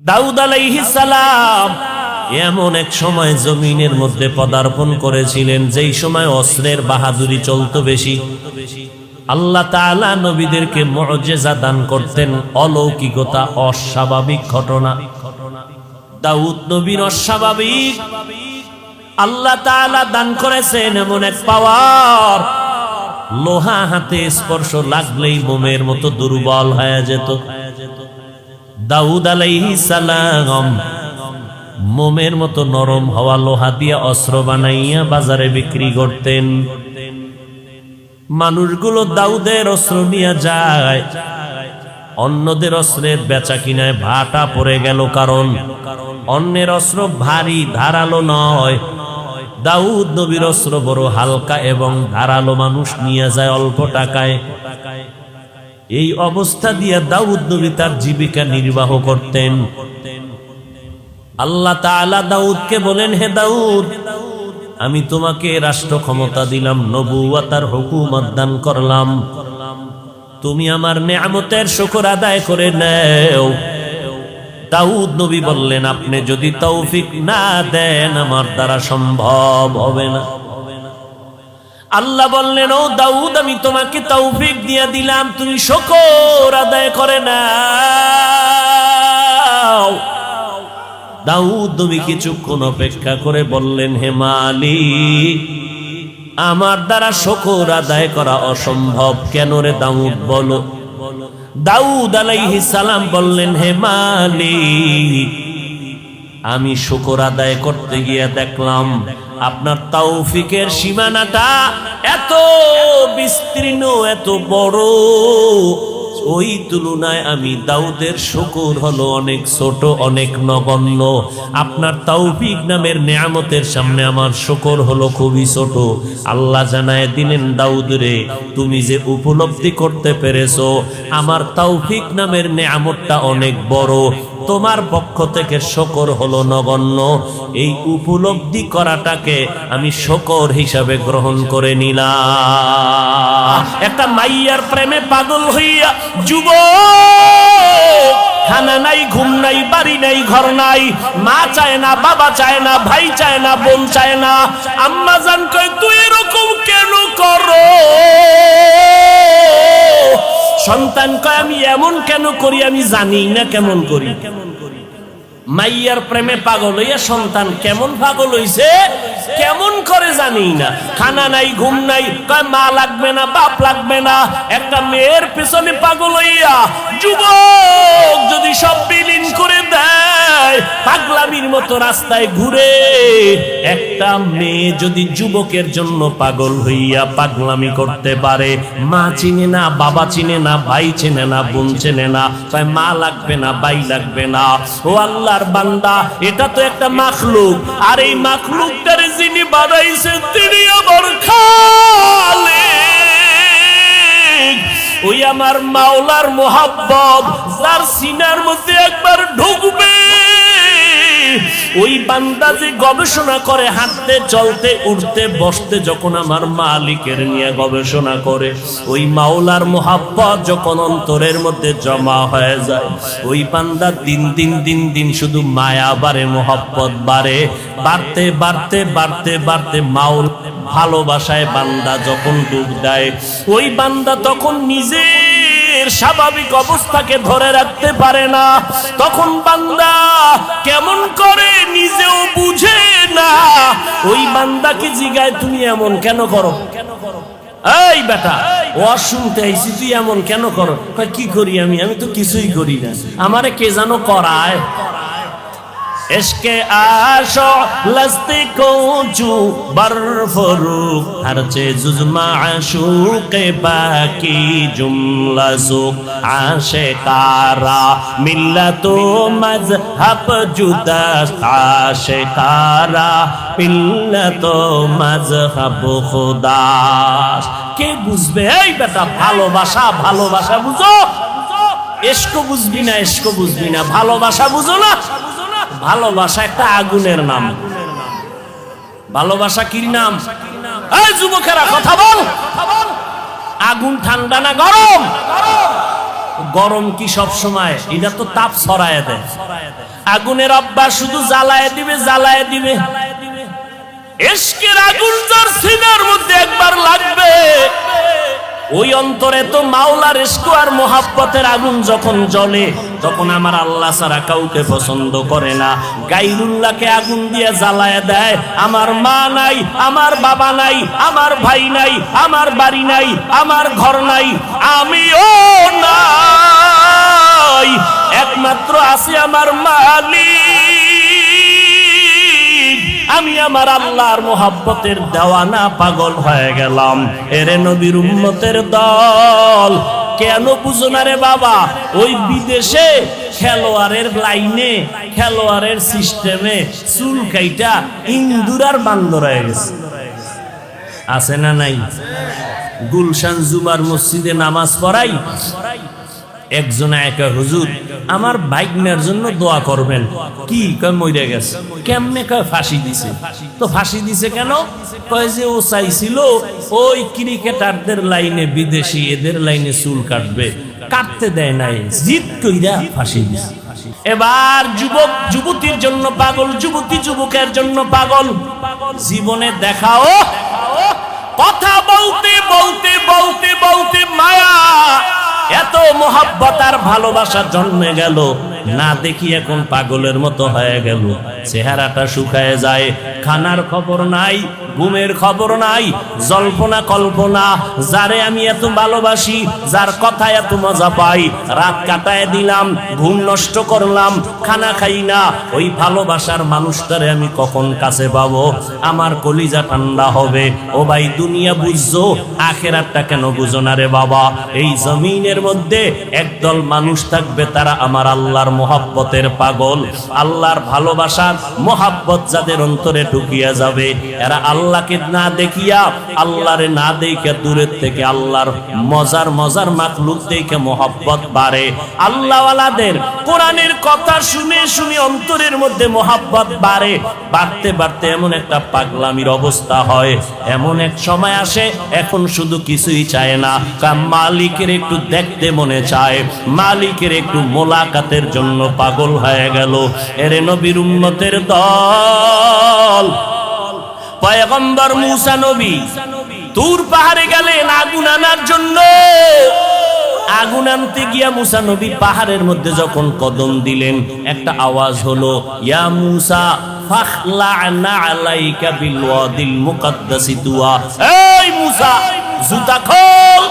দাউদ আলাইহিস সালাম এমন এক সময় জমিনের মধ্যে পদার্পণ করেছিলেন যেই সময় অস্ত্রের বাহাদুরি চলতো বেশি। আল্লাহ তাআলা নবীদেরকে মুআজিজা দান করতেন, অলৌকিকতা, অস্বাভাবিক ঘটনা। দাউদ নবীর অস্বাভাবিক আল্লাহ তাআলা দান করেছেন এমন এক পাওয়ার, লোহা হাতে স্পর্শ লাগলেই মোমের মতো দুর্বল হয়ে যেত। দাউদ আলাইহিস সালাম মোমের মতো নরম হওয়া লোহা দিয়ে অস্ত্র বানাইয়া বাজারে বিক্রি করতেন। মানুষগুলো দাউদের অস্ত্র নিয়ে যায়, অন্যদের অস্ত্রের বেচা কিনায় ভাটা পড়ে গেল, কারণ অন্যের অস্ত্র ভারী ধারালো নয়, দাউদ নবীর অস্ত্র বড় হালকা এবং ধারালো, মানুষ নিয়ে যায় অল্প টাকায়। এই অবস্থা দিয়ে দাউদ নবী তার জীবিকা নির্বাহ করতেন। আল্লাহ তাআলা দাউদকে বলেন, হে দাউদ, আমি তোমাকে রাষ্ট্র ক্ষমতা দিলাম, নবুয়তার হুকুমত দান করলাম, তুমি আমার নেয়ামতের শুকর আদায় করে নাও। দাউদ নবী বললেন, আপনি যদি তৌফিক না দেন আমার দ্বারা সম্ভব হবে না। আল্লাহ বললেন, ও দাউদ, আমি তোমাকে তৌফিক দিয়ে দিলাম, তুমি শুকর আদায় করে নাও। দাউদ নবী কিছুক্ষণ অপেক্ষা করে বললেন, হে মালিক, আমার দ্বারা শুকর আদায় করা অসম্ভব। কেন রে দাউদ, বলো। দাউদ আলাইহিস সালাম বললেন, হে মালিক, আমি শুকর আদায় করতে গিয়ে দেখলাম আপনার তৌফিকের সীমানাটা এত বিস্তীর্ণ, এত বড়, ওই তুলনায় আমি দাউদের শুকর হলো অনেক ছোট, অনেক নগণ্য। আপনার তৌফিক নামের নেয়ামতের সামনে আমার শুকর হলো খুবই ছোট। আল্লাহ জানায় দিলেন, দাউদ রে, তুমি যে উপলব্ধি করতে পেরেছো আমার তৌফিক নামের নেয়ামতটা অনেক বড়, তোমার পক্ষ থেকে শুকর হলো নগণ্য। এই উপলব্ধি করাটাকে আমি শুকর হিসাবে গ্রহণ করে নিলাম। একটা মাইয়ার প্রেমে পাগল হইয়া যুবক, খানা নাই, ঘুম নাই, বাড়ি নাই, ঘর নাই, মা চায় না, বাবা চায় না, ভাই চায় না, বোন চায় না। আম্মা জান কয়, তুই এরকম কেন করো? সন্তান কয়, আমি এমন কেন করি, আমি জানি না কেমন করি। মাইয়ার প্রেমে পাগল হইয়া সন্তান কেমন পাগল হইছে, কেমন করে জানি না। খানা নাই, ঘুম নাই, কয় মা লাগবে না, বাপ লাগবে না। একটা মেয়ের পেছনে পাগল হইয়া যুবক যদি সব বিলীন করে দেয়, পাগলামির মতো রাস্তায় ঘুরে। একটা মেয়ে যদি যুবকের জন্য পাগল হইয়া পাগলামি করতে পারে, মা চিনে না, বাবা চিনে না, ভাই চিনে না, বোন চিনে না, কয় মা লাগবে না, ভাই লাগবে না। ও আল্লাহর বান্দা, এটা তো একটা মাখলুক, আর এই মাখলুকটারে যিনি বানাইছেন তিনি আমার খালিক। ওই আমার মাওলার মোহাব্বত যার সিনার মধ্যে একবার ঢুকবে, ওই বান্দা যে গবেষণা করে হাঁটতে, চলতে, উঠতে, বসতে, যখন আমার মালিকের নিয়ে গবেষণা করে, ওই মাওলার মোহাব্বত যখন অন্তরের মধ্যে জমা হয়ে যায়, ওই বান্দা দিন দিন দিন দিন শুধু মায়া বাড়ে, মোহাব্বত বাড়ে, বাড়তে বাড়তে বাড়তে বাড়তে মাওল ভালোবাসায় বান্দা যখন ডুব দেয়, ওই বান্দা তখন নিজের স্বাভাবিক অবস্থাকে ধরে রাখতে পারে না। তখন বান্দা কেমন করে নিজেও বুঝে না। ওই বান্দাকে জিগায়, তুমি এমন কেন করো? এই বেটা, ওয়াজ শুনতে আইছি, তুই এমন কেন করো? কি করি আমি? আমি তো কিছুই করি না, আমারে কে জানো করায়। इश्क़े आशो लस्ती को जू बरफरूक हर चीज़ माशूक़ बाकी जुमला ज़ुक आशिकारा मिल्लतो मज़हब जुदा आशिकारा मिल्लतो मज़हब खुदा। কে বুঝবে? এই বেটা, ভালোবাসা, ভালোবাসা বুঝো, ইশক বুঝবি না, ইশক বুঝবি না, ভালোবাসা বুঝো না। ভালোবাসা একটা আগুনের নাম। ভালোবাসা কি নাম? এই যুবকেরা কথা বল, আগুন ঠান্ডা না গরম? গরম কি সব সময়? এটা তো তাপ ছড়ায় দেয়। আগুনের অভ্যাস শুধু জ্বালায় দিবে, জ্বালায় দিবে। ইশকের আগুন যার সিনার মধ্যে একবার লাগবে, ওই অন্তরে তো মাওলার ইশক আর মোহাব্বতের আগুন যখন জ্বলে, তখন আমার আল্লাহ ছাড়া কাউকে পছন্দ করে না। গায়রুল্লাহকে আগুন দিয়ে জ্বালায় দেয়। আমার মা নাই, আমার বাবা নাই, আমার ভাই নাই, আমার বাড়ি নাই, আমার ঘর নাই, আমিও নাই, একমাত্র আছে আমার মালিক। আমি আমার আল্লাহর মোহাব্বতের দেওয়ানা, পাগল হয়ে গেলাম। এরে নবীর উম্মতের দল, কেন বুঝো না রে বাবা? ওই বিদেশে খেলোয়াড়ের লাইনে, খেলোয়াড়ের সিস্টেমে চুল কাইটা ইন্দুরার বান্দর হয়ে গেছে। আছে না নাই? গুলশান জুমার মসজিদে নামাজ পড়াই, একজন একা, হুজুর আমার ভাগ্নের জন্য দোয়া করবেন। কি কয়? মরে গেছে। কেমনে? কয় ফাঁসি দিছে। তো ফাঁসি দিছে কেন? কয় যে ও চাইছিল ওই ক্রিকেটারদের লাইনে, বিদেশি এদের লাইনে চুল কাটবে, কাটতে দেয় নাই, জিদ কইরা ফাঁসি দিছে। এবার যুবক যুবতীর জন্য পাগল, যুবতী যুবকের জন্য পাগল। জীবনে দেখাও, কথা বলতে বলতে বলতে বলতে মায়া, এত মোহাব্বত আর ভালোবাসা জন্মে গেল, না দেখি এখন পাগলের মতো হয়ে গেল। চেহারাটা শুকায় যায়, খানার খবর নাই, ঘুমের খবর নাই, জল্পনা কল্পনা। যারে আমি এত ভালোবাসি, যার কথা এত মজা পাই, রাত কাটায় দিলাম, ঘুম নষ্ট করলাম, খানা খাই না, ওই ভালোবাসার মানুষটারে আমি কখন কাছে পাবো? আমার কলিজা ঠান্ডা হবে। ও ভাই, দুনিয়া বুঝছো, আখেরাতটা কেন বুঝো না রে বাবা? এই জমিনের মধ্যে একদল মানুষ থাকবে, তারা আমার আল্লাহর মোহাব্বতের পাগল। আল্লাহর ভালোবাসার মোহাব্বত যাদের অন্তরে ঢুকিয়া যাবে, এরা আল্লাহকে না দেখিয়া, আল্লাহরে না দেখে দূরের থেকে আল্লাহর মজার মজার মাখলুক দেখে মোহাব্বত বাড়ে। আল্লাহওয়ালাদের কোরআনের কথা শুনে শুনে অন্তরের মধ্যে মোহাব্বত বাড়ে। বাড়তে বাড়তে এমন একটা পাগলামির অবস্থা হয়, এমন এক সময় আসে এখন শুধু কিছুই চায় না, মালিকের একটু দেখতে মনে চায়, মালিকের একটু মোলাকাতের জন্য পাগল হয়ে গেল। এরে নবীর উম্মতের দল, পয়গম্বর মুসা নবী তুর পাহাড়ে গেলেন আগুন আনার জন্য। আগুন আনতে গিয়া মুসা নবী পাহাড়ের মধ্যে যখন কদম দিলেন, একটা আওয়াজ হলো, ইয়া মুসা ফাখলা'না আলাইকা বিল ওয়াদিল মুকাদ্দাসি তুয়া। এই মুসা, জুতা খোল,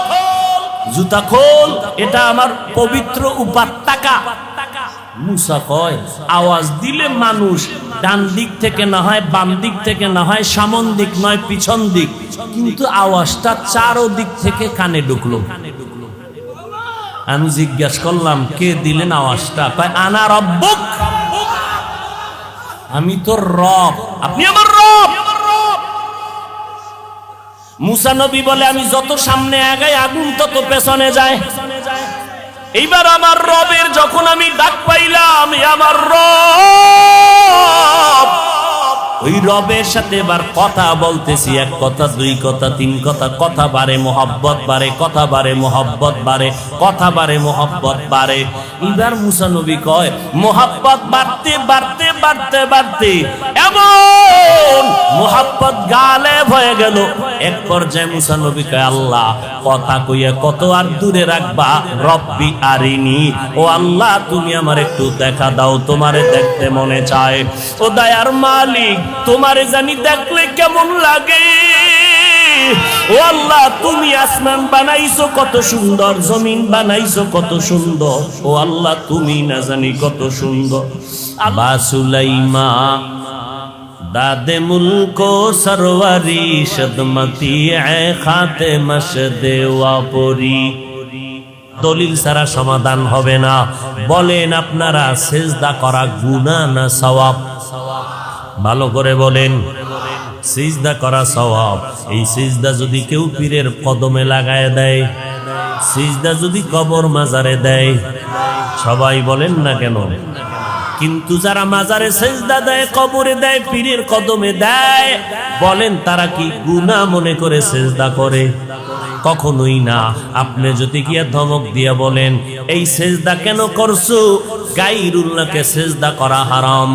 জুতা খোল, এটা আমার পবিত্র উপত্যকা। মুসা কয়, আওয়াজ দিলে মানুষ ডান দিক থেকে না হয়, বাম দিক থেকে না হয়, সামন দিক নয় পিছন দিক, কিন্তু আওয়াজটা চারো দিক থেকে কানে ঢুকলো। আমি জিজ্ঞাসা করলাম, কে দিলেন আওয়াজটা? কয়, আনা রব্বুক, আমি তোর রব, আপনি আমার রব। মুসা নবী বলে, আমি যত সামনে আগাই আগুন তত পেছনে যায়। এইবার আমার রবের যখন আমি ডাক পাইলাম, আমার রব, ওই রবের সাথে এবার কথা বলতেছি, এক কথা, দুই কথা, তিন কথা, কথা বাড়ে, মোহাব্বত বাড়ে, কথা বাড়ে, মোহাব্বত বাড়ে, কথা বাড়ে, মোহাব্বত বাড়ে। এবার মুসা নবী কয়, মোহাব্বত বাড়তে বাড়তে বাড়তে বাড়তে এমন মোহাব্বত গালেব হয়ে গেল। এক পর্যায়ে মুসা নবী কয়, আল্লাহ, কথা কইয়া কত আর দূরে রাখবা, রব্বি আরিনি, ও আল্লাহ তুমি আমার একটু দেখা দাও, তোমারে দেখতে মনে চায়। ও দয়ার মালিক, তোমারে জানি দেখলে কেমন লাগে। ও আল্লাহ, তুমি আসমান বানাইছো কত সুন্দর, জমিন বানাইছো কত সুন্দর, ও আল্লাহ তুমি না জানি কত সুন্দর। আবা সুলাইমা দাদে মুলকো সরওয়ারি, সদমতি এ খাতে মশদে ওয়াপরি। দলিল ছাড়া সমাধান হবে না। বলেন আপনারা, সিজদা করা গুনাহ না সওয়াব? ভালো করে বলেন। সিজদা করা সওয়াব। এই সিজদা যদি কেউ পীরের কদমে লাগায় দেয়, সিজদা যদি কবর মাজারে দেয়, সবাই বলেন না কেন? কিন্তু যারা মাজারে সিজদা দেয়, কবরে দেয়, পীরের কদমে দেয়, বলেন তারা কি গুনাহ মনে করে সিজদা করে? কখনোই না। আপনি যদি গিয়া ধমক দিয়া বলেন এই সেজদা কেন করছো, গায়রুল্লাহকে সেজদা করা হারাম,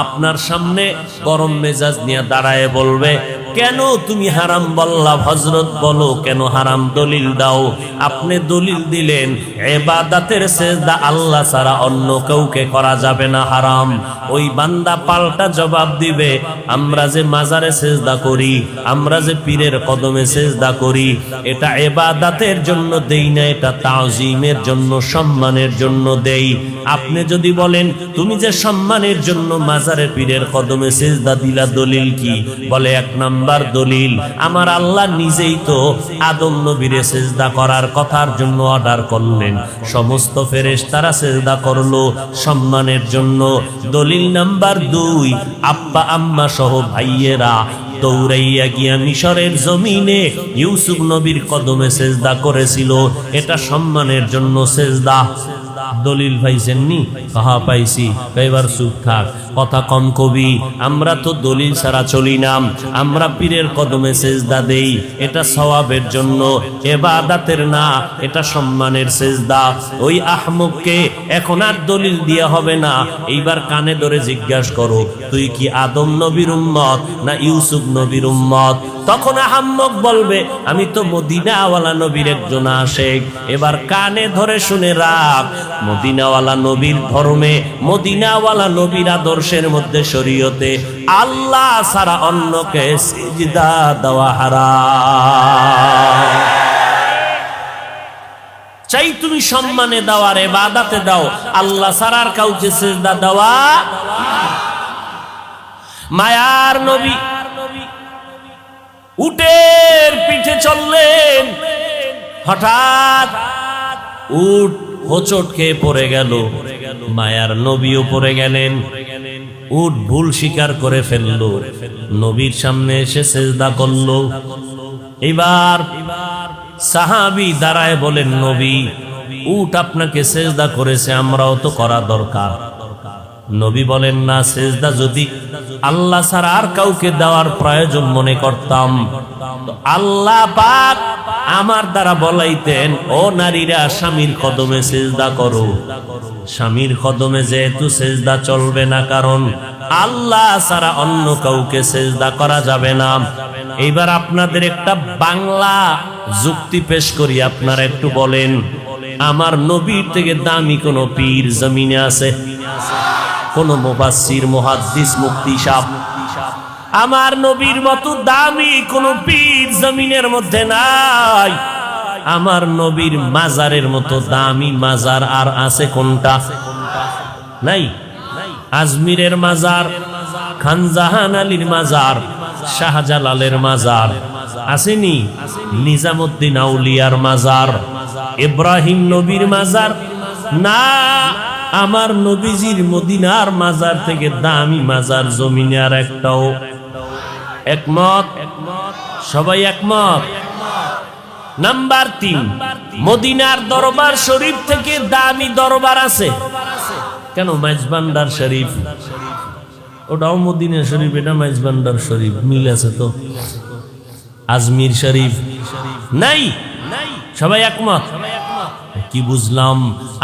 আপনার সামনে গরম মেজাজ নিয়ে দাঁড়ায় বলবে কেন তুমি হারাম বললা, হযরত বলো কেন হারাম, দলিল দাও। আপনি দলিল দিলেন ইবাদতের সেজদা আল্লাহ ছাড়া অন্য কাউকে করা যাবে না, হারাম। ওই বান্দা পাল্টা জবাব দিবে আমরা যে মাজারে সেজদা করি, আমরা যে পীরের কদমে সেজদা করি, এটা ইবাদতের জন্য দেই না, এটা তাজিমের জন্য, সম্মানের জন্য দেই। আপনি যদি বলেন তুমি যে সম্মানের জন্য মাজারে পীরের কদমে সেজদা দিলা, দলিল কি? বলে এক নাম্বার দলিল আমার আল্লাহ নিজেই তো আদম নবীরে সেজদা করার কথার জন্য অর্ডার করলেন, সমস্ত ফেরেশতারা সেজদা করলো সম্মানের জন্য। দলিল নাম্বার 2, আব্বা আম্মা সহ ভাইয়েরা দৌড়াইয়া গিয়া মিশরের জমিনে ইউসুফ নবীর কদমে সেজদা করেছিল, এটা সম্মানের জন্য সেজদা। দলিল পাইছেননি? কাহা পাইছি, এবার চুপ থাক, কথা কম কবি। আমরা তো দলিল ছাড়া চলি না, আমরা পীরের কদমে সেজদা দেই, এটা সওয়াবের জন্য, ইবাদতের না, এটা সম্মানের সেজদা। ওই আহমককে এখন আর দলিল দিয়া হবে না, এইবার কানে ধরে জিজ্ঞাসা করো তুই কি আদম নবীর উম্মত না ইউসুফ নবীর উম্মত? তখন আহমক বলবে আমি তো মদিনাওয়ালা নবীর একজন আশেক। এবার কানে ধরে শুনে রাখ, মদিনাওয়ালা নবীর ধর্মে, মদিনাওয়ালা নবীর আদর্শের মধ্যে, শরীয়তে আল্লাহ ছাড়া অন্যকে সিজদা দেওয়া হারাম। চাই তুমি সম্মানে দাও আর ইবাদতে দাও, আল্লাহ ছাড়া আর কাউকে সিজদা দেওয়া। মায়ার নবী উটের পিঠে চললেন, হঠাৎ উট হোঁচট খেয়ে পড়ে গেল, মায়ার নবীও পড়ে গেলেন। উট ভুল স্বীকার করে ফেললো, নবীর সামনে এসে সেজদা করলো। এবার সাহাবী দাঁড়ায় বলেন নবী, উট আপনাকে সেজদা করেছে, আমরাও তো করা দরকার। নবী বলেন না, সেজদা যদি আল্লাহ ছাড়া আর কাউকে দেওয়ার প্রয়োজন মনে করতাম তো আল্লাহ পাক আমার দ্বারা বলাইতেন ও নারীরা স্বামীর কদমে সেজদা করো। স্বামীর কদমে যেহেতু সেজদা চলবে না, কারণ আল্লাহ ছাড়া অন্য কাউকে সেজদা করা যাবে না। এইবার আপনাদের একটা বাংলা যুক্তি পেশ করি, আপনারা একটু বলেন আমার নবীর থেকে দামি কোন পীর জমিনে আছে? কোন মুফাসসির, মুহাদ্দিস, মুফতি সাহেব? আমার নবীর মতো দামি কোন পীর জমিনের মধ্যে নাই। আমার নবীর মাজারের মতো দামি মাজার আর আছে কোনটা? নাই। আজমিরের মাজার, খানজাহান আলীর মাজার, শাহজালালের মাজার আসেনি? নিজামুদ্দিন আউলিয়ার মাজার, ইব্রাহিম নবীর মাজার না। আমার নবীজির মদিনার মাজার থেকে দামি মাজার জমিনে আর একটাও। একমত? সবাই একমত? নাম্বার 3, মদিনার দরবার শরীফ থেকে দামি দরবার আছে কেন? মাইজবান্ডার শরীফ, ওটাও মদিনা শরীফ, এটা মাইজবান্ডার শরীফ, মিল আছে তো। আজমির শরীফ নাই। সবাই একমত? কি বুঝলাম?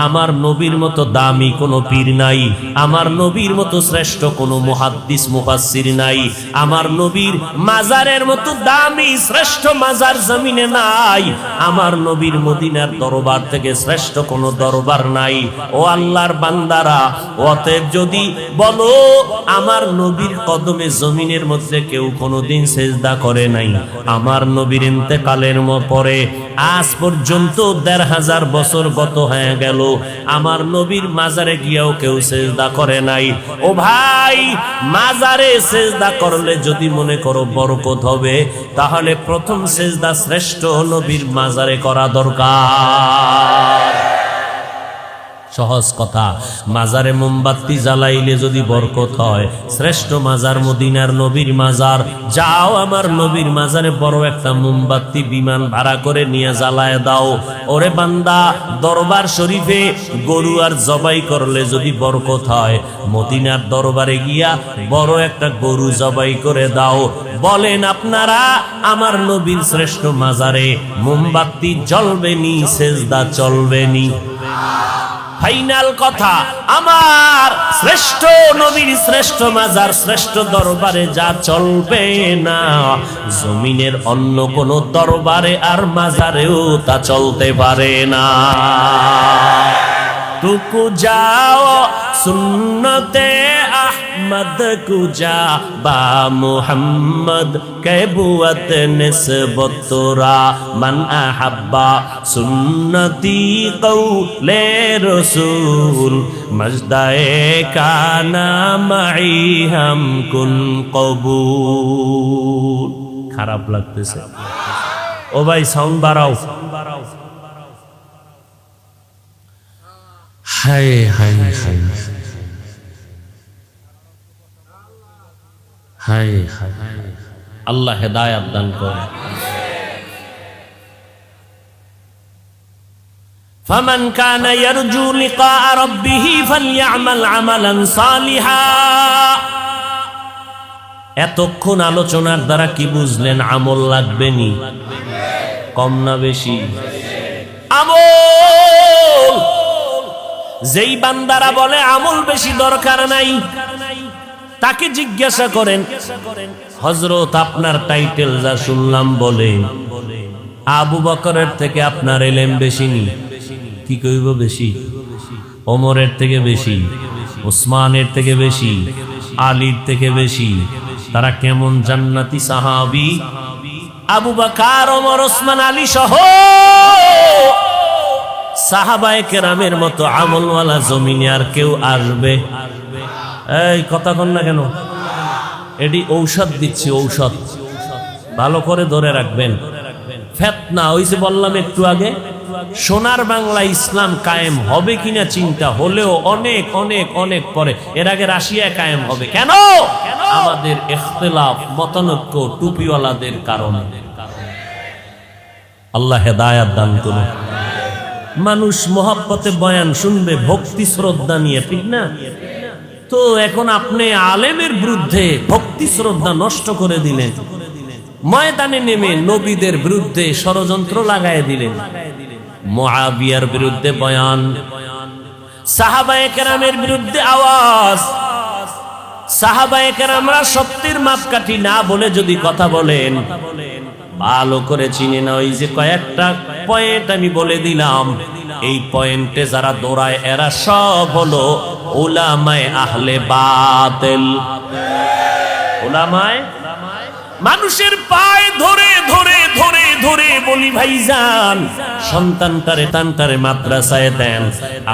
আমার নবীর মতো দামি কোনো পীর নাই, আমার নবীর মতো শ্রেষ্ঠ কোনো মুহাদ্দিস, মুফাসসির নাই, আমার নবীর মাজারের মতো দামি শ্রেষ্ঠ মাজার জমিনে নাই, আমার নবীর মদিনার দরবার থেকে শ্রেষ্ঠ কোনো দরবার নাই। ও আল্লাহর বান্দারা, অতএব যদি বলো আমার নবীর কদমে জমিনের মধ্যে কেউ কোনোদিন সেজদা করে নাই, আমার নবীর ইন্তেকালের পরে আজ পর্যন্ত ১৫০০ বছর গত হয়ে গেল, আমার নবীর মাজারে গিয়েও কেউ সেজদা করে নাই। ও ভাই, মাজারে সেজদা করলে যদি মনে করো বরকত হবে, তাহলে প্রথম সেজদা শ্রেষ্ঠ নবীর মাজারে করা দরকার। সহজ কথা, মাজারে মোমবাতি জ্বালাইলে যদি বরকত হয়, শ্রেষ্ঠ মাজার মদিনার নবীর মাজার। যাও আমার নবীর মাজারে বড় একটা মোমবাতি বিমান ভাড়া করে নিয়ে জ্বালায় দাও। ওরে বান্দা, দরবার শরীফে গরু আর জবাই করলে যদি বরকত হয়, মদিনার দরবারে গিয়া বড় একটা গরু জবাই করে দাও। বলেন আপনারা, আমার নবীর শ্রেষ্ঠ মাজারে মোমবাতি জ্বলবে নি, সেজদা চলবে নি? ফাইনাল কথা, আমার শ্রেষ্ঠ নবীর শ্রেষ্ঠ মাজার শ্রেষ্ঠ দরবারে যা চলবে না, জমিনের অন্য কোন দরবারে আর মাজারেও তা চলতে পারে না। তুকু যাও সুন্নতে আহমদ কুজা বা মুহাম্মদ কেবুয়ত নিসবত তোরা মান আহাব্বা সুন্নতি কৌলে রসুল মজদায়ে কানা মাই হাম কুন কবুল। খারাপ লাগতেছে? ও ভাই সাউন্ড বাড়াও। হায় হায় হায় হায় হায়, আল্লাহ হেদায়েত দান করে। ফামান কানা ইয়ারজু লিকা রাব্বিহ ফালইআমাল আমালান সালিহা। এতক্ষণ আলোচনার দ্বারা কি বুঝলেন? আমল লাগবে নি? কম না বেশি? আমল। যেই বান্দারা বলে আমল বেশি দরকার নাই, তাকে জিজ্ঞাসা করেন, হযরত আপনার টাইটেল যা শুনলাম বলে আবু বকরের থেকে আপনার ইলম বেশি নি? কি কইব বেশি? ওমরের থেকে বেশি, ওসমানের থেকে বেশি, আলীর থেকে বেশি। তারা কেমন জান্নাতি সাহাবী? আবু বকর, ওমর, ওসমান, আলী সহ সাহাবায়ে কেরামের মতো আমলওয়ালা জমিনে আর কেউ আসবে? এই কথা কন না কেন? এটি ঔষধ দিচ্ছি, ঔষধ ভালো করে ধরে রাখবেন। ফিতনা ওই যে বললাম একটু আগে, সোনার বাংলা ইসলাম কায়েম হবে কিনা চিন্তা হলেও অনেক অনেক অনেক পরে। এর আগে রাশিয়া কায়েম হবে কেন? আমাদের ইখতিলাফ, মতানৈক্য, টুপিওয়ালাদের কারণে। আল্লাহ হেদায়েত দান করুন। মানুষ মহব্বতে বয়ান শুনবে ভক্তি শ্রদ্ধা নিয়ে, ঠিক না? তো এখন আপনি আলেমের বিরুদ্ধে ভক্তি শ্রদ্ধা নষ্ট করে দিলেন, ময়দানে নেমে নবীদের বিরুদ্ধে ষড়যন্ত্র লাগায় দিলেন। মুআবিয়ার বিরুদ্ধে বয়ান, সাহাবায়ে কেরামের বিরুদ্ধে আওয়াজ। সাহাবায়ে কেরামরা সত্যের মাপকাঠি না বলে যদি কথা বলেন, ভালো করে চিনে না। ওই যে কয়েকটা পয়েন্ট আমি বলে দিলাম, এই পয়েন্টে যারা দৌড়ায় এরা সব হলো উলামায়ে আহলে বাতিল। উলামায়ে মানুষের পায়ে ধরে ধরে ধরে ধরে বলি, ভাইজান সন্তানটারে তানটারে মাদ্রাসায় দেন।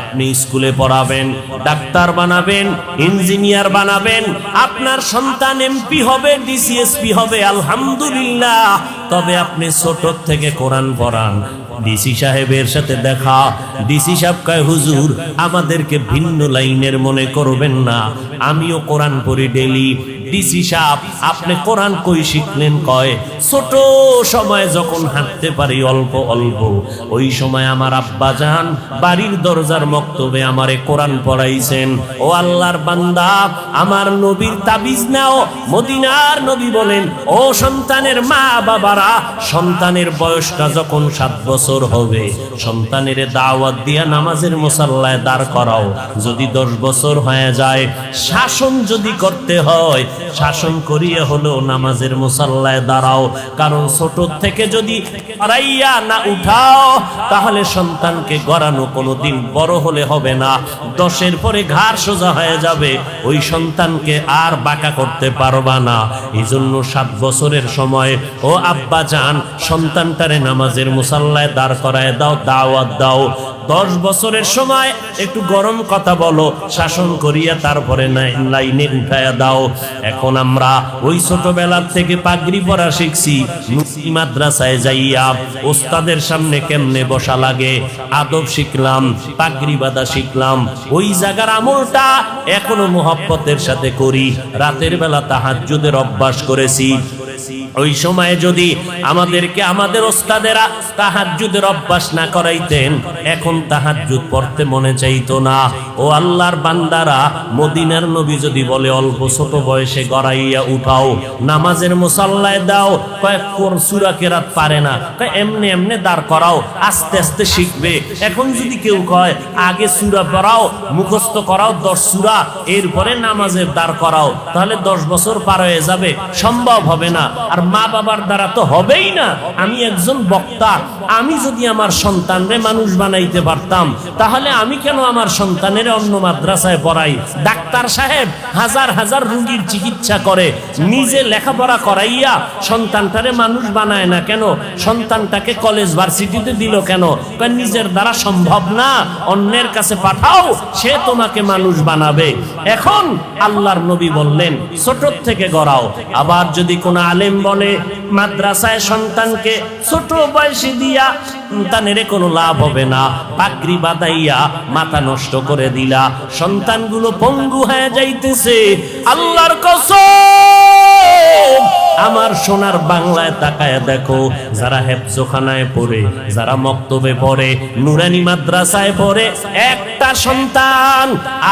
আপনি স্কুলে পড়াবেন, ডাক্তার বানাবেন, ইঞ্জিনিয়ার বানাবেন, আপনার সন্তান এমপি হবে, ডিসিএসপি হবে, আলহামদুলিল্লাহ। তবে আপনি ছোট থেকে কোরআন পড়ান। ডিসি সাহেবের সাথে দেখা, ডিসি সাহেব কয়, হুজুর আমাদেরকে ভিন্ন লাইনের মনে করবেন না, আমিও কোরআন পড়ি ডেলি। ডিসি সাহেব আপনি কোরআন কই শিখলেন? কয় ছোট সময় যখন হাঁটতে পারি অল্প অল্প, ওই সময় আমার আব্বা জান বাড়ির দরজার মক্তবে আমারে কোরআন পড়াইছেন। ও আল্লাহর বান্দা, আমার নবীর তাবিজ নাও। মদিনার নবী বলেন, ও সন্তানের মা বাবারা, সন্তানের বয়সটা যখন 7 বছর হবে, সন্তানের দাওয়াত দিয়া নামাজের মুসাল্লায় দাঁড় করাও। যদি 10 বছর হয়ে যায়, শাসন যদি করতে হয়, শাসন করিয়ে হলেও নামাজের মুসাল্লায় দাঁড়াও। কারণ ছোট থেকে যদি আড়াইয়া না উঠাও, তাহলে সন্তানকে গড়ানো কোনোদিন বড় হলে হবে না। 10-এর পরে ঘাড় সোজা হয়ে যাবে, ওই সন্তানকে আর বাঁকা করতে পারবা না। এই জন্য 7 বছরের সময় ও আব্বা জান সন্তানটারে নামাজের মুসাল্লায় দাঁড় করায় দাও, দাওয়াত দাও। 10 বছরের সময় একটু গরম কথা বলো, শাসন করিয়া তারপরে লাইনে উঠায়া দাও। এখন আমরা ওই ছোটবেলার থেকে পাগড়ি পরা শিখছি, মাদ্রাসায় যাইয়া ওস্তাদের সামনে কেমনে বসা লাগে আদব শিখলাম, পাগড়ি বাঁধা শিখলাম। ওই জায়গার আমলটা এখনো মুহাব্বতের সাথে করি। রাতের বেলা তাহাজ্জুদের অভ্যাস করেছি। ওই সময়ে যদি আমাদেরকে আমাদের ওস্তাদেরা তাহাজ্জুদের অভ্যাস না করাইতেন, এখন তাহাজ্জুদ পড়তে মনে চাইতো না। ও আল্লাহর বান্দারা, মদিনার নবী যদি বলে অল্প ছোট বয়সে গড়াইয়া উঠাও, নামাজের মুসাল্লায় দাও, কয়েক সূরা কেরাত পারে না, এমনি এমনি দাঁড় করাও, আস্তে আস্তে শিখবে। এখন যদি কেউ কয় আগে সূরা পড়াও, মুখস্থ করাও 10 সূরা, এরপরে নামাজের দাঁড় করাও, তাহলে 10 বছর পার হয়ে যাবে, সম্ভব হবে না। আর মা বাবার দ্বারা তো হবেই না। আমি একজন বক্তা, আমি যদি আমার সন্তানরে মানুষ বানাইতে পারতাম, তাহলে আমি কেন আমার সন্তানের অন্য মাদ্রাসায় পড়াই? ডাক্তার সাহেব হাজার হাজার রোগীর চিকিৎসা করে, নিজে লেখাপড়া করাইয়া সন্তানটারে মানুষ বানায় না কেন? সন্তানটাকে কলেজ ভার্সিটিতে দিল কেন? নিজের দ্বারা সম্ভব না, অন্যের কাছে পাঠাও, সে তোমাকে মানুষ বানাবে। এখন আল্লাহর নবী বললেন ছোট থেকে গড়াও। আবার যদি কোন আলেম বলে মাদ্রাসায় সন্তানকে ছোট বয়সে দিয়া সন্তানের কোনো লাভ হবে না, পাগড়ি বাঁধাইয়া মাথা নষ্ট করে দিলা, সন্তানগুলো পঙ্গু হয়ে যাইতেছে। আল্লাহর কসম, আমার সোনার বাংলায় তাকায় দেখো, যারা হেফজখানায় পড়ে, যারা মক্তবে পড়ে, নুরানি মাদ্রাসায় পড়ে, একটা সন্তান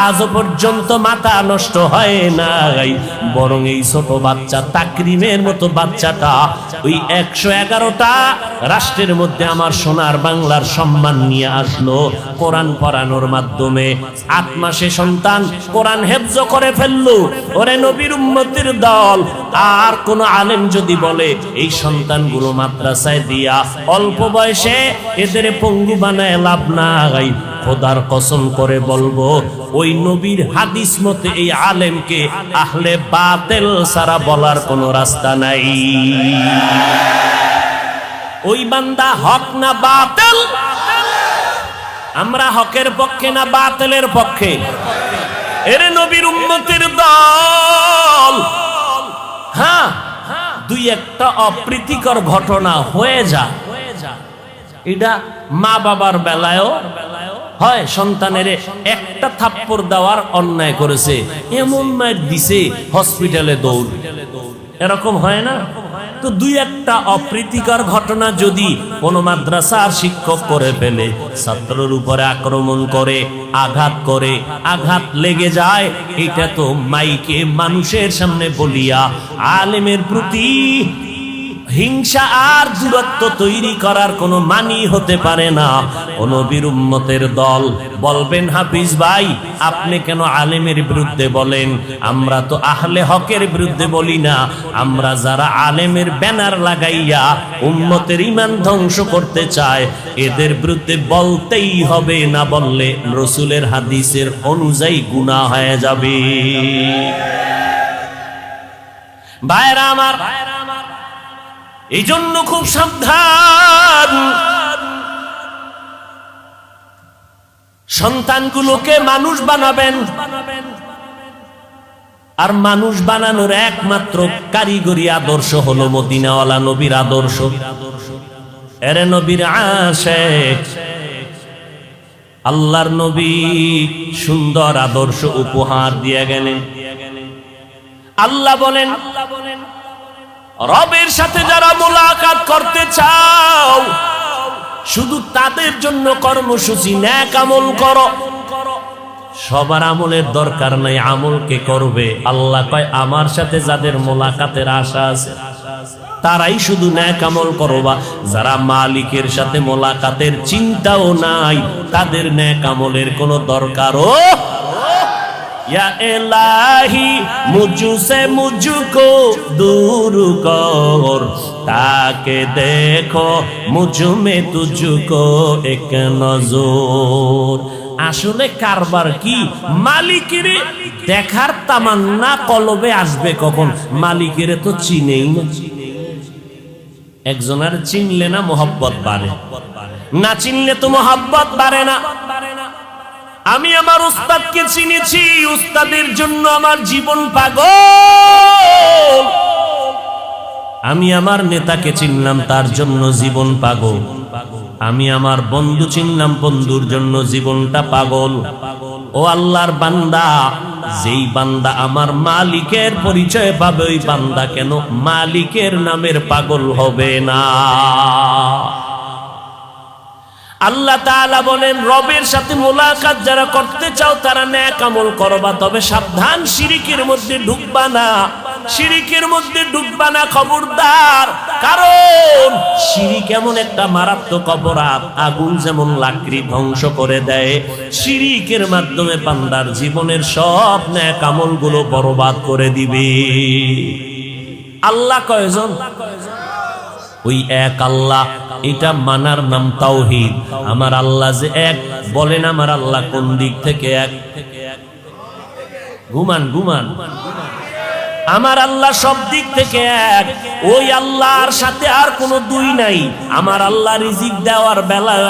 আজ পর্যন্ত মাথা নষ্ট হয় নাই। বরং এই ছোট বাচ্চা তাকরিমের মতো বাচ্চাটা ওই 111টা রাষ্ট্রের মধ্যে আমার সোনার বাংলার সম্মান নিয়ে আসলো কোরআন পড়ানোর মাধ্যমে। 8 মাসে সন্তান কোরআন হেফজ করে ফেললো। ওরে নবীর উম্মতের দল, আর কোন আলেম যদি বলে এই সন্তানগুলো মাদ্রাসায় দিয়া অল্প বয়সে এদের পঙ্গু বানায় লাভ নাই, খোদার কসম করে বলবো ওই নবীর হাদিস মতে এই আলেমকে আহলে বাতিল সারা বলার কোনো রাস্তা নাই। ওই বান্দা হক না বাতিল? আমরা হকের পক্ষে না বাতিলের পক্ষে? এরে নবীর উম্মতের দল, হ্যাঁ, দুই একটা অপ্রীতিকর ঘটনা হয়ে যায়। এটা মা বাবার বেলায়ও হয়। সন্তানের একটা থাপ্পড় দেওয়ার অন্যায় করেছে, এমন মায়ের দিছে হসপিটালে দৌড়, এরকম হয় না? তো দুই একটা অপ্রীতিকর ঘটনা যদি কোন মাদ্রাসার শিক্ষক করে ফেলে, ছাত্রের উপরে আক্রমণ করে, আঘাত লেগে যায়, এটা তো মাইকে মানুষের সামনে বলিয়া আলেমের প্রতি হিংসা আর দূরত্ব তৈরি করার কোনো মানি হতে পারে না। নবীর উম্মতের দল বলবেন, হাফিজ ভাই আপনি কেন আলেমের বিরুদ্ধে বলেন? আমরা তো আহলে হকের বিরুদ্ধে বলি না, আমরা যারা আলেমের ব্যানার লাগাইয়া উম্মতের ঈমান ধ্বংস করতে চায় এদের বিরুদ্ধে বলতেই হবে, না বললে রাসূলের হাদিসের অনুযায়ী গুনাহ হয়ে যাবে। ভাইরা আমার, এই জন্য খুব সাবধান, সন্তানগুলোকে মানুষ বানাবেন। আর মানুষ বানানোর একমাত্র কারিগরি আদর্শ হলো মদিনাওয়ালা নবীর আদর্শ। এরে নবীর আশিক, আল্লাহর নবী সুন্দর আদর্শ উপহার দিয়ে গেলেন। আল্লাহ বলেন, রবের সাথে যারা মুলাকাত করতে চাও শুধু তাদের জন্য কর্মসূচি, নেক আমল করো। সবার আমলের দরকার নাই, আমলকে করবে। আল্লাহ কয়, আমার সাথে যাদের মুলাকাতের আশা আছে তারাই শুধু নেক আমল করবা। যারা মালিকের সাথে মুলাকাতের চিন্তাও নাই, তাদের নেক আমলের কোনো দরকারও। या इलाही मुझसे मुझको दूर कर, ताके देखो मुझ में तुझको एक नजर। আসলে কারবার কি? মালিকের দেখার তামান্না কলবে আসবে কখন? মালিকের তো চিনেই না। একজনের চিনলে না মোহাব্বত বাড়ে, না চিনলে তো মোহাব্বত বাড়ে না। আমি আমার উস্তাদকে চিনেছি, উস্তাদের জন্য আমার জীবন পাগল। আমি আমার নেতাকে চিনলাম, তার জন্য জীবন পাগল। আমি আমার বন্ধু চিনলাম, বন্ধুর জন্য জীবনটা পাগল। ও আল্লাহর বান্দা, যেই বান্দা আমার মালিকের পরিচয় পাবে, ওই বান্দা কেন মালিকের নামের পাগল হবে না? আল্লাহ তাআলা বলেন, রবের সাথে মোলাকাত যারা করতে চাও তারা নেক আমল করবা, তবে সাবধান, শিরিকের মধ্যে ঢুকবা না, শিরিকের মধ্যে ঢুকবা না, খবরদার। কারণ শিরিক এমন একটা মারাত্মক অপরাধ, আগুন যেমন লাকড়ি ধ্বংস করে দেয়, শিরিকের মাধ্যমে বান্দার জীবনের সব নেক আমলগুলো বরবাদ করে দিবে। আল্লাহ কয়জন? ওই এক আল্লাহ, এটা মানার নাম তাওহীদ। আমার আল্লাহ যে এক, বলেন আমার আল্লাহ কোন দিক থেকে এক? ঘুমান ঘুমান। আমার আল্লাহ সব দিক থেকে এক। ওই আল্লাহর সাথে আর কোনো দুই নাই। আমার আল্লাহ রিজিক দেওয়ার বেলায়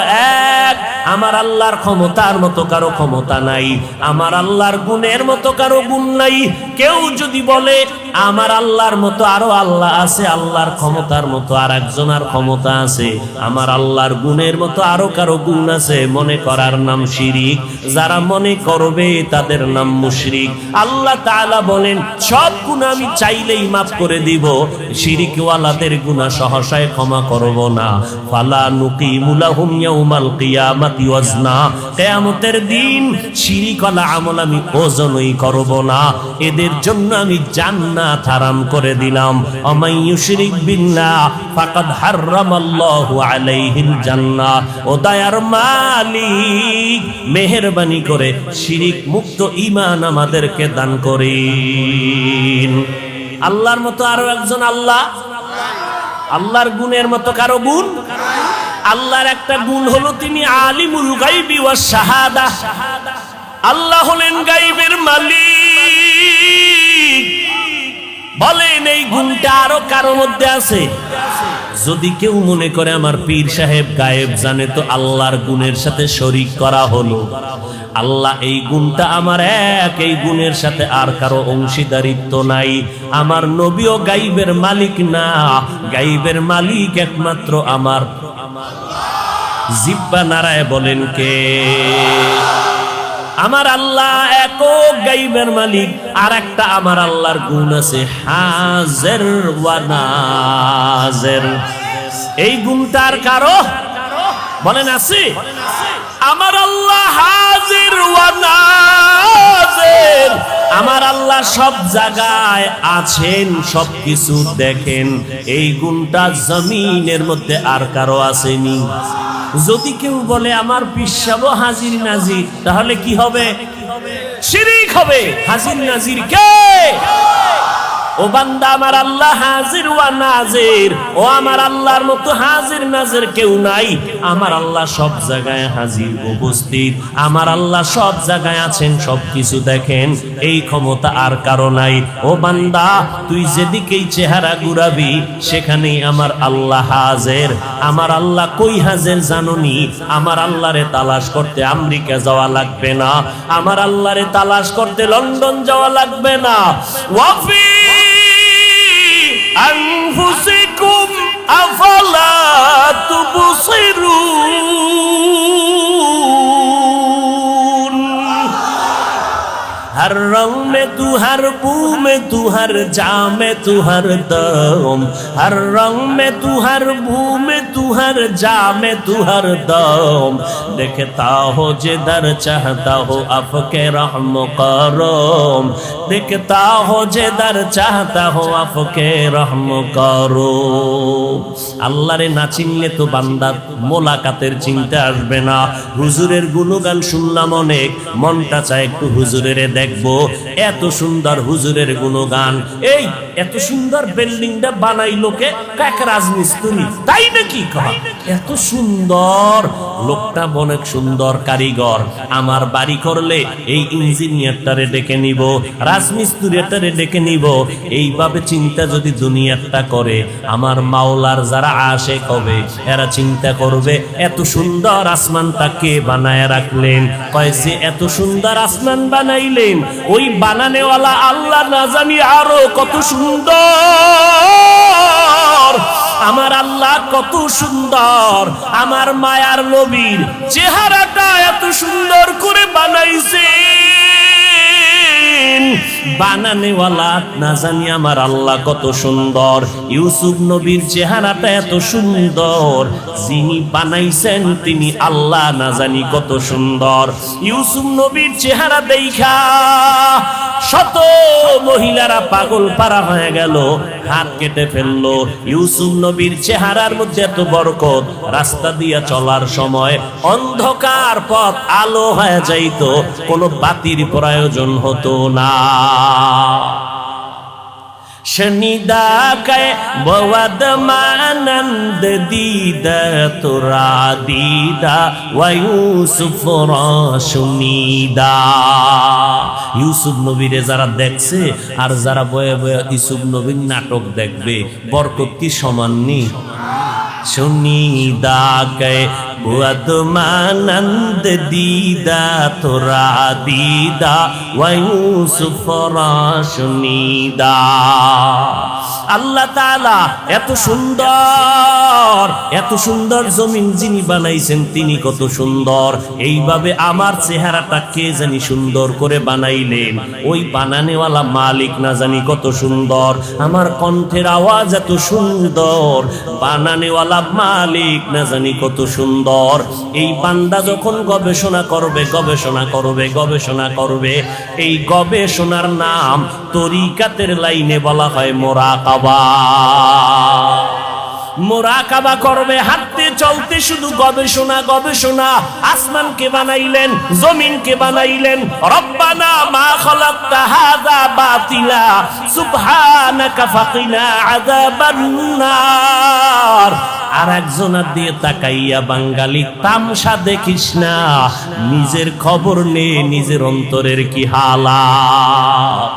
এক। আমার আল্লাহর ক্ষমতার মতো কারো ক্ষমতা নাই, আমার আল্লাহর গুণের মতো কারো গুণ নাই। কেউ যদি বলে আমার আল্লাহর মতো আরো আল্লাহ আছে, আল্লাহর ক্ষমতার মতো আর একজনের ক্ষমতা আছে, আমার আল্লাহর গুণের মতো আরো কারো গুণ আছে, মনে করার নাম শিরিক। যারা মনে করবে তাদের নাম মুশরিক। আল্লাহ তাআলা বলেন, সব গুণ আমি চাইলেই মাফ করে দিব, শিরিকওয়ালাদের গুনাহ সহসায় ক্ষমা করব না। ফালা নুকিমু লাহুম ইয়াউমাল কিয়ামাতি ওয়াজনা, কিয়ামতের দিন শিরিকওয়ালা আমল আমি ওজনই করব না, এদের জন্য আমি জান্নাত হারাম করে দিলাম। আমাই ইউশরিক বিল্লাহ ফাকাদ হারামাল্লাহু আলাইহিল জান্নাহ। ও দয়ার মালিক, মেহেরবানি করে শিরিক মুক্ত ঈমান আমাদেরকে দান করেন। আল্লাহর মতো আরো একজন আল্লাহ, আল্লাহর গুণের মতো কারো গুণ? আল্লাহর একটা গুণ হলো তিনি আলিমুল গায়বি ওয়াস শাহাদা। আল্লাহ হলেন গায়বের মালিক। বলেন এই গুণটা আরো কারো মধ্যে আছে? যদি কেউ মনে করে আমার পীর সাহেব গায়েব জানে, তো আল্লাহর গুণের সাথে শরীক করা হলো। আল্লাহ এই গুণটা আমার এক, এই গুণের সাথে আর কারো অংশীদারিত্ব নাই। আমার নবীও গায়বের মালিক না, গায়বের মালিক একমাত্র আমার। জিব্বা নারায় বলেন কে? আমার আল্লাহ একক গায়বের মালিক। আর একটা আমার আল্লাহর গুণ আছে, হাজির ওয়া নাজির। এই গুণটা আর কারো? বলেন আছে? আমার আল্লাহ হাজির ওয়া নাজির। আমার আল্লাহ সব জায়গায় আছেন, সবকিছু দেখেন। এই গুণটা জমিনের মধ্যে আর কারো আসেনি। যদি কেউ বলে আমার পিসাবও হাজির নাজির, তাহলে কি হবে? শিরিক হবে। হাজির নাজির কে? ও বান্দা, আমার আল্লাহ হাজির ওয়া নাজির। ও আমার আল্লাহর মতো হাজির নাজির কেউ নাই। আমার আল্লাহ সব জায়গায় হাজির উপস্থিত। আমার আল্লাহ সব জায়গায় আছেন, সবকিছু দেখেন। এই ক্ষমতা আর কারো নাই। ও বান্দা, তুই যেদিকেই চেহারা ঘুরাবি সেখানেই আমার আল্লাহ হাজির। আমার আল্লাহ কই হাজির জানোনি? আমার আল্লাহরে তালাশ করতে আমেরিকা যাওয়া লাগবে না, আমার আল্লাহরে তালাশ করতে লন্ডন যাওয়া লাগবে না। ওয়াফি আনফুসিকুম আফালা তুবসিরুন। हर रंग में तू, हर बू में तू, हर जा में तू, हर दम। हर रंग में तू, हर बू में तू, हर जा में तू, हर दम। देखता हो जिधर चाहता हो आपके रहम करम। देखता हो जिधर चाहता हो आपके रहम करो। আল্লাহরে না চিনলে তো বান্দা মোলাকাতের চিন্তা আসবে না। হুজুরের গুণগান শুনলাম অনেক, মনটা চায় একটু হুজুরের দেখ দেখবো এত সুন্দর হুজুরের গুণগান। এই এত সুন্দর বিল্ডিংটা বানাইলো কে? এক রাজমিস্ত্রি, তাই নাকি? এত সুন্দর লোকটা, অনেক সুন্দর কারিগর। আমার বাড়ি করলে এই ইঞ্জিনিয়ারটারে ডেকে নিব, রাজমিস্ত্রিটারে ডেকে নিব। এইভাবে চিন্তা যদি দুনিয়াটা করে, আমার মাওলার যারা আশেক হবে এরা চিন্তা করবে এত সুন্দর আসমানটা কে বানায় রাখলেন। কয়েছে এত সুন্দর আসমান বানাইলেন, ওই বানানেওয়ালা আল্লাহ না জানি আরো কত সুন্দর। আমার আল্লাহ কত সুন্দর, আমার মায়ার নবীর চেহারাটা এত সুন্দর করে বানাইছে। বানানেওয়ালা না জানি আমার আল্লাহ কত সুন্দর। ইউসুফ নবীর চেহারাটা এত সুন্দর, যিনি বানাইছেন তিনি আল্লাহ না জানি কত সুন্দর। ইউসুফ নবীর চেহারা দেখা শত মহিলারা পাগল পারা হয়ে গেল, হাত কেটে ফেললো। ইউসুফ নবীর চেহারার মধ্যে এত বরকত, রাস্তা দিয়া চলার সময় অন্ধকার পথ আলো হয়ে যাইত, কোনো বাতির প্রয়োজন হতো না। शनिदा कै बवद मानंद दीदा तुरा दीदा वयूसुफ राशुनीदा। ইউসুফ নবীরে যারা দেখছে আর যারা বয়ে বয়ে ইউসুফ নবীর নাটক দেখবে, বরকত কি সমান নেই? सुनीदा कै बुअद मानंद दीदा तुरा दीदा वयूसुफ राशुनीदा। আল্লাহ তাআলা এত সুন্দর জমিন যিনি বানাইছেন তিনি কত সুন্দর। এইভাবে আমার চেহারাটা কে জানি সুন্দর করে বানাইলেন, ওই বানানেওয়ালা মালিক না জানি কত সুন্দর। আমার কণ্ঠের আওয়াজ এত সুন্দর, বানানেওয়ালা মালিক না জানি কত সুন্দর। এই বান্দা যখন গবেষণা করবে, এই গবেষণার নাম তরিকাতের লাইনে বলা হয় মুরাকাবা। মুরাকাবা করবে, হাঁটতে চলতে শুধু গবেষণা। আসমানকে বানাইলেন, জমিনকে বানাইলেন। রব্বানা মা খালাকতা হাযা বাতিলা সুবহানাকা ফাকিনা আযাবান নার। আর একজনের দিয়ে তাকাইয়া বাঙালি তামসা দেখিস না, নিজের খবর নে নিজের অন্তরের কি হালাত।